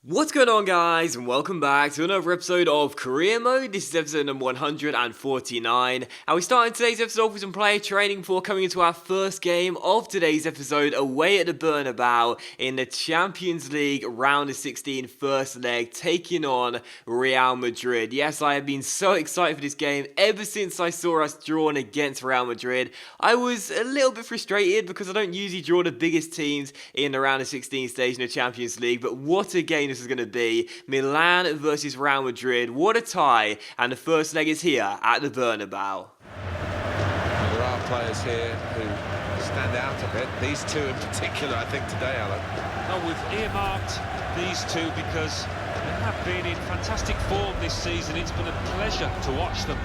What's going on, guys, and welcome back to another episode of Career Mode. This is episode number 149, and we started today's episode off with some player training before coming into our first game of today's episode away at the Bernabeu in the Champions League round of 16 first leg, taking on Real Madrid. Yes, I have been so excited for this game ever since I saw us drawn against Real Madrid. I was a little bit frustrated because I don't usually draw the biggest teams in the round of 16 stage in the Champions League, but what a game this is going to be. Milan versus Real Madrid. What a tie. And the first leg is here at the Bernabeu. There are players here who stand out a bit. These two in particular, I think, today, Alan. Oh, we've earmarked these two because they have been in fantastic form this season. It's been a pleasure to watch them.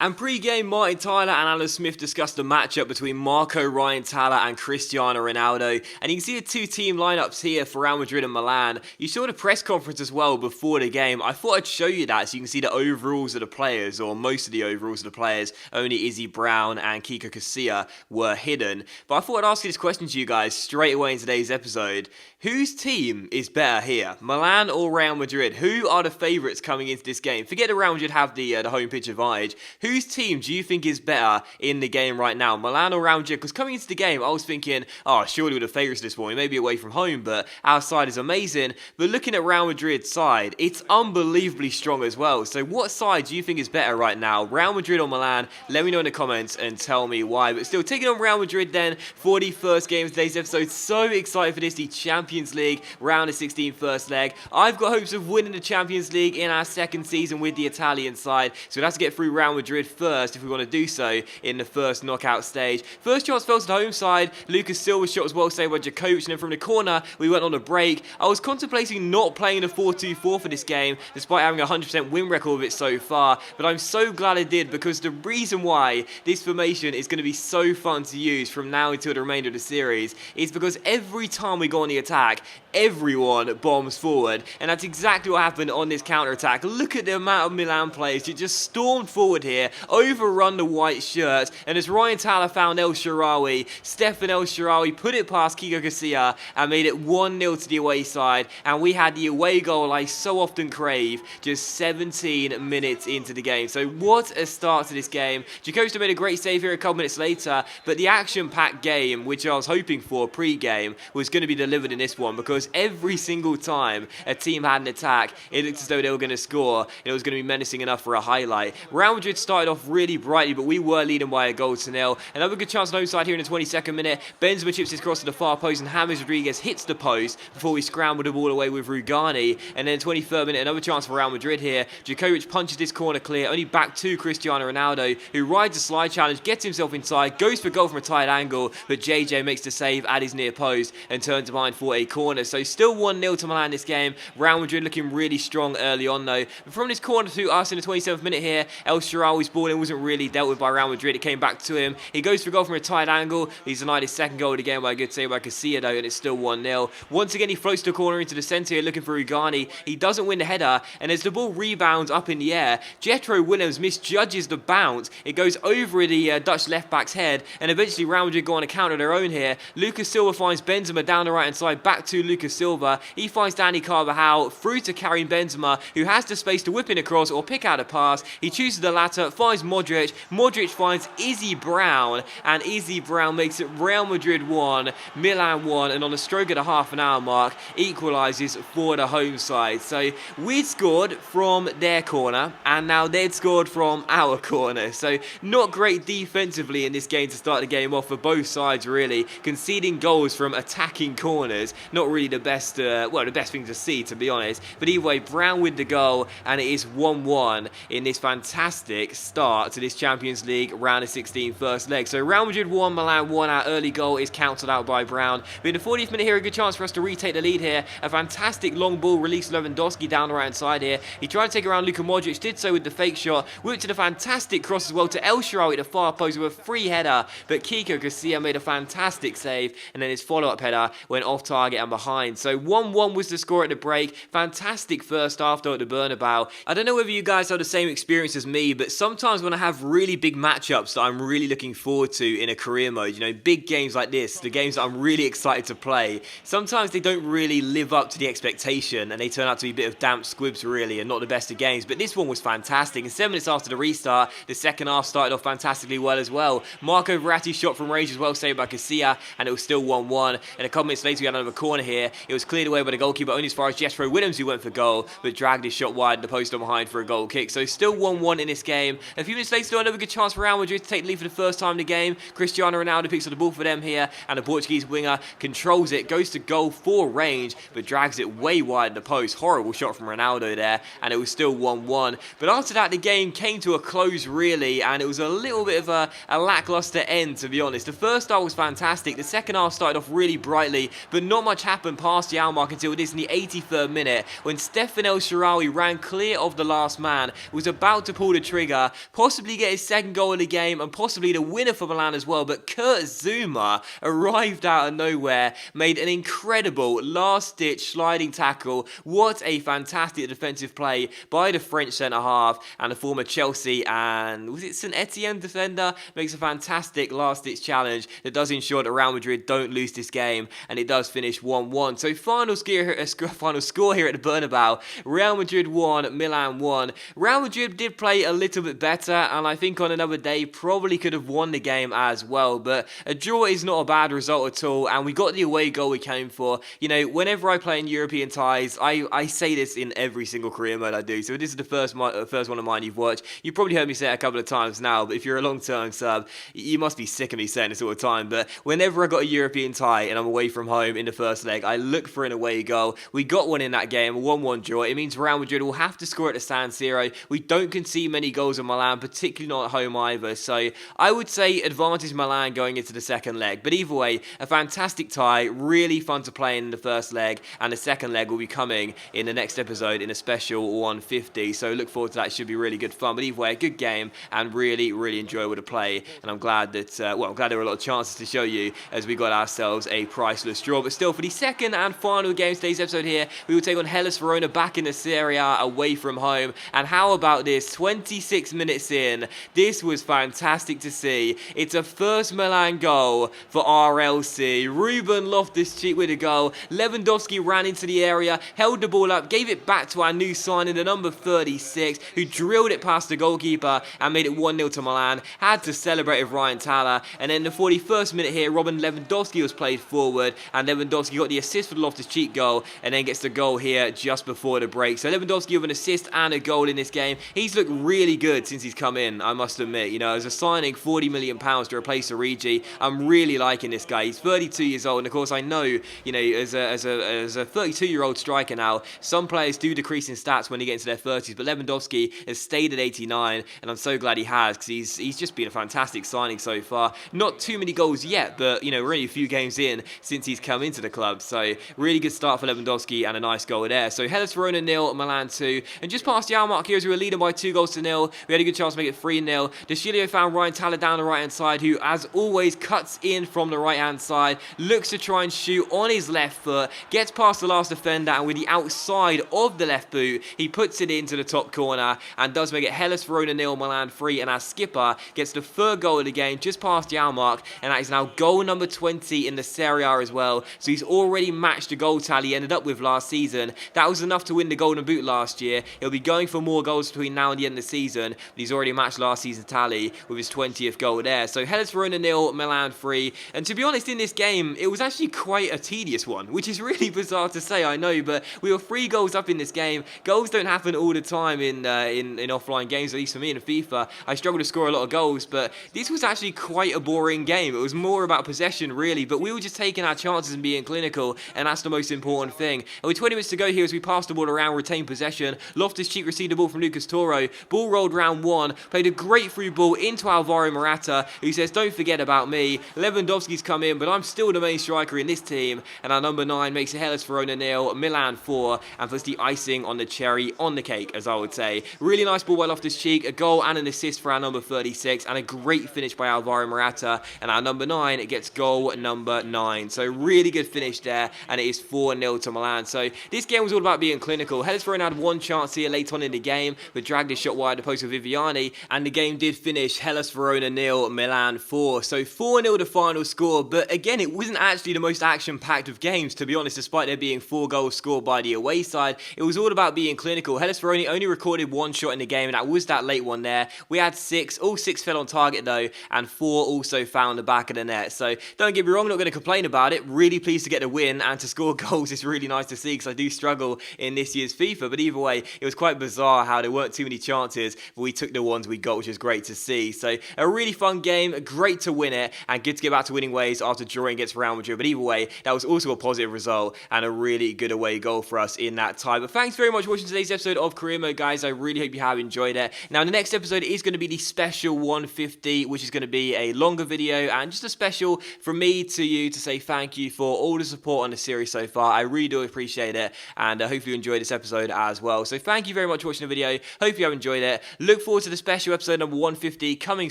And pre-game, Martin Tyler and Alan Smith discussed the matchup between Marco Ryan Tala and Cristiano Ronaldo. And you can see the two team lineups here for Real Madrid and Milan. You saw the press conference as well before the game. I thought I'd show you that so you can see the overalls of the players, or most of the overalls of the players. Only Izzy Brown and Kiko Casilla were hidden. But I thought I'd ask you this question to you guys straight away in today's episode. Whose team is better here, Milan or Real Madrid? Who are the favourites coming into this game? Forget that Real Madrid have the home pitch advantage. Whose team do you think is better in the game right now, Milan or Real Madrid? Because coming into the game, I was thinking, surely we're the favourites this morning, maybe away from home, but our side is amazing. But looking at Real Madrid's side, it's unbelievably strong as well. So what side do you think is better right now, Real Madrid or Milan? Let me know in the comments and tell me why. But still, taking on Real Madrid then for the first game of today's episode. So excited for this, the Champions League round of 16 first leg. I've got hopes of winning the Champions League in our second season with the Italian side, so we'll have to get through Real Madrid first if we want to do so in the first knockout stage. First chance fell to the home side. Lucas Silva's shot was well saved by Djokovic, and then from the corner we went on a break. I was contemplating not playing the 4-2-4 for this game despite having a 100% win record with it so far, but I'm so glad I did, because the reason why this formation is going to be so fun to use from now until the remainder of the series is because every time we go on the attack, everyone bombs forward, and that's exactly what happened on this counter-attack. Look at the amount of Milan players that just stormed forward here, overrun the white shirts, and as Ryan Tala found El Shaarawy, Stefan El Shaarawy put it past Kiko Casilla and made it 1-0 to the away side, and we had the away goal I so often crave just 17 minutes into the game. So what a start to this game. Djokovic made a great save here a couple minutes later, but the action-packed game, which I was hoping for pre-game, was going to be delivered in this one, because every single time a team had an attack, it looked as though they were going to score, and it was going to be menacing enough for a highlight. Real Madrid started off really brightly, but we were leading by a goal to nil. Another good chance on the home side here in the 22nd minute. Benzema chips his cross to the far post, and James Rodriguez hits the post before we scrambled the ball away with Rugani. And then 23rd minute, another chance for Real Madrid here. Djokovic punches this corner clear, only back to Cristiano Ronaldo, who rides a slide challenge, gets himself inside, goes for goal from a tight angle, but JJ makes the save at his near post and turns behind for a corner. So still 1-0 to Milan this game. Real Madrid looking really strong early on though. But from this corner to us in the 27th minute here, El Shaarawy's ball in wasn't really dealt with by Real Madrid. It came back to him. He goes for a goal from a tight angle. He's denied his second goal of the game by a good save by Casilla though, and it's still 1-0. Once again he floats the corner into the centre here looking for Rugani. He doesn't win the header, and as the ball rebounds up in the air, Jethro Williams misjudges the bounce. It goes over the Dutch left back's head, and eventually Real Madrid go on a counter of their own here. Lucas Silva finds Benzema down the right hand side, back to Lucas Silva. He finds Danny Carvajal through to Karim Benzema, who has the space to whip in across or pick out a pass. He chooses the latter, finds Modric. Modric finds Izzy Brown, and Izzy Brown makes it Real Madrid 1, Milan 1, and on the stroke of the half an hour mark, equalises for the home side. So we'd scored from their corner, and now they'd scored from our corner. So not great defensively in this game to start the game off for both sides really. Conceding goals from attacking corners, not really the best the best thing to see, to be honest. But either way, Brown with the goal, and it is 1-1 in this fantastic start to this Champions League round of 16 first leg. So Real Madrid 1, Milan 1. Our early goal is cancelled out by Brown. But in the 40th minute here, a good chance for us to retake the lead here. A fantastic long ball release Lewandowski down the right hand side here. He tried to take around Luka Modric, did so with the fake shot. Whipped in a fantastic cross as well to El Shaarawy at the far post with a free header. But Kiko Casilla made a fantastic save, and then his follow-up header went off target and behind. So 1-1 was the score at the break. Fantastic first half though at the Bernabeu. I don't know whether you guys have the same experience as me, but sometimes sometimes when I have really big matchups that I'm really looking forward to in a career mode, big games like this, the games that I'm really excited to play, sometimes they don't really live up to the expectation and they turn out to be a bit of damp squibs really and not the best of games. But this one was fantastic, and 7 minutes after the restart, the second half started off fantastically well as well. Marco Verratti's shot from range as well, saved by Casilla, and it was still 1-1. And a couple minutes later we had another corner here. It was cleared away by the goalkeeper only as far as Jethro Williams, who went for goal, but dragged his shot wide, the post on behind for a goal kick. So still 1-1 in this game. A few minutes later, another good chance for Real Madrid to take the lead for the first time in the game. Cristiano Ronaldo picks up the ball for them here, and the Portuguese winger controls it, goes to goal for range, but drags it way wide of the post. Horrible shot from Ronaldo there, and it was still 1-1. But after that, the game came to a close really, and it was a little bit of a lackluster end, to be honest. The first half was fantastic. The second half started off really brightly, but not much happened past the hour mark until it is in the 83rd minute, when Stefan El Shaarawy ran clear of the last man, was about to pull the trigger, possibly get his second goal of the game, and possibly the winner for Milan as well. But Kurt Zouma arrived out of nowhere, made an incredible last-ditch sliding tackle. What a fantastic defensive play by the French centre-half, and the former Chelsea and, was it St Etienne defender, makes a fantastic last-ditch challenge that does ensure that Real Madrid don't lose this game, and it does finish 1-1. So final score here at the Bernabeu, Real Madrid 1, Milan 1. Real Madrid did play a little bit better, and I think on another day probably could have won the game as well, but a draw is not a bad result at all, and we got the away goal we came for. Whenever I play in European ties, I say this in every single career mode I do, so if this is the first one of mine you've watched, you've probably heard me say it a couple of times now, but if you're a long-term sub, you must be sick of me saying this all the time. But whenever I got a European tie and I'm away from home in the first leg, I look for an away goal. We got one in that game, a 1-1 draw. It means Real Madrid will have to score at the San Siro. We don't concede many goals in Milan, particularly not at home either, so I would say advantage Milan going into the second leg. But either way, a fantastic tie, really fun to play in the first leg, and the second leg will be coming in the next episode in a special 150, so look forward to that. It should be really good fun. But either way, a good game and really, really enjoyable to play, and I'm glad that, I'm glad there were a lot of chances to show you as we got ourselves a priceless draw. But still, for the second and final game of today's episode here, we will take on Hellas Verona back in the Serie A away from home. And how about this? 26 minutes in, this was fantastic to see. It's a first Milan goal for RLC. Ruben Loftus-Cheek with a goal. Lewandowski ran into the area, held the ball up, gave it back to our new signing, the number 36, who drilled it past the goalkeeper and made it 1-0 to Milan. Had to celebrate with Ryan Thaler. And then the 41st minute here, Robin Lewandowski was played forward, and Lewandowski got the assist for the Loftus-Cheek goal, and then gets the goal here just before the break. So Lewandowski with an assist and a goal in this game. He's looked really good since he's come in, I must admit. As a signing, £40 million to replace Origi, I'm really liking this guy. He's 32 years old, and of course I know, as a 32-year-old striker now, some players do decrease in stats when they get into their 30s, but Lewandowski has stayed at 89, and I'm so glad he has, because he's just been a fantastic signing so far. Not too many goals yet, but we're only a few games in since he's come into the club, so really good start for Lewandowski and a nice goal there. So Hellas Verona 0, Milan 2, and just past the hour mark here as we were leading by 2-0. We had a good chance to make it 3-0. De Chilio found Ryan Thaler down the right hand side, who as always cuts in from the right hand side, looks to try and shoot on his left foot, gets past the last defender, and with the outside of the left boot, he puts it into the top corner and does make it Hellas Verona 0, Milan 3, and our skipper gets the third goal of the game just past the hour mark, and that is now goal number 20 in the Serie A as well. So he's already matched the goal tally he ended up with last season. That was enough to win the Golden Boot last year. He'll be going for more goals between now and the end of the season, but he's already matched last season's tally with his 20th goal there. So Hellas Verona 0, Milan 3, and to be honest, in this game, it was actually quite a tedious one, which is really bizarre to say, I know, but we were 3 goals up in this game. Goals don't happen all the time in offline games, at least for me in FIFA. I struggle to score a lot of goals, but this was actually quite a boring game. It was more about possession, really, but we were just taking our chances and being clinical, and that's the most important thing. And with 20 minutes to go here as we passed the ball around, retained possession, Loftus-Cheek received the ball from Lucas Toro, ball rolled round one, played a great through ball into Alvaro Morata, who says, don't forget about me. Lewandowski's come in, but I'm still the main striker in this team, and our number 9 makes it Hellas Verona 0, Milan 4, and puts the icing on the cherry on the cake, as I would say. Really nice ball by Loftus-Cheek, a goal and an assist for our number 36, and a great finish by Alvaro Morata, and our number 9 gets goal number 9. So really good finish there, and it is 4-0 to Milan. So this game was all about being clinical. Hellas Verona had one chance here late on in the game, but dragged his shot wide, the post with Viviani, and the game did finish Hellas Verona 0, Milan 4. So 4-0 the final score, but again, it wasn't actually the most action-packed of games, to be honest, despite there being 4 goals scored by the away side. It was all about being clinical. Hellas Verona only recorded 1 shot in the game, and that was that late one there. We had 6, all 6 fell on target though, and 4 also found the back of the net. So don't get me wrong, I'm not going to complain about it. Really pleased to get the win, and to score goals is really nice to see, because I do struggle in this year's FIFA. But either way, it was quite bizarre how there weren't too many chances, but we took the ones we got, which is great to see. So a really fun game, great to win it, and good to get back to winning ways after drawing against Real Madrid. But either way, that was also a positive result and a really good away goal for us in that tie. But thanks very much for watching today's episode of Career Mode, guys. I really hope you have enjoyed it. Now, the next episode is going to be the special 150, which is going to be a longer video and just a special from me to you to say thank you for all the support on the series so far. I really do appreciate it, and hopefully you enjoyed this episode as well. So thank you very much for watching the video. Hope you have enjoyed it. Look forward to the special episode number 150 coming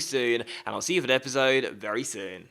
soon, and I'll see you for the episode very soon.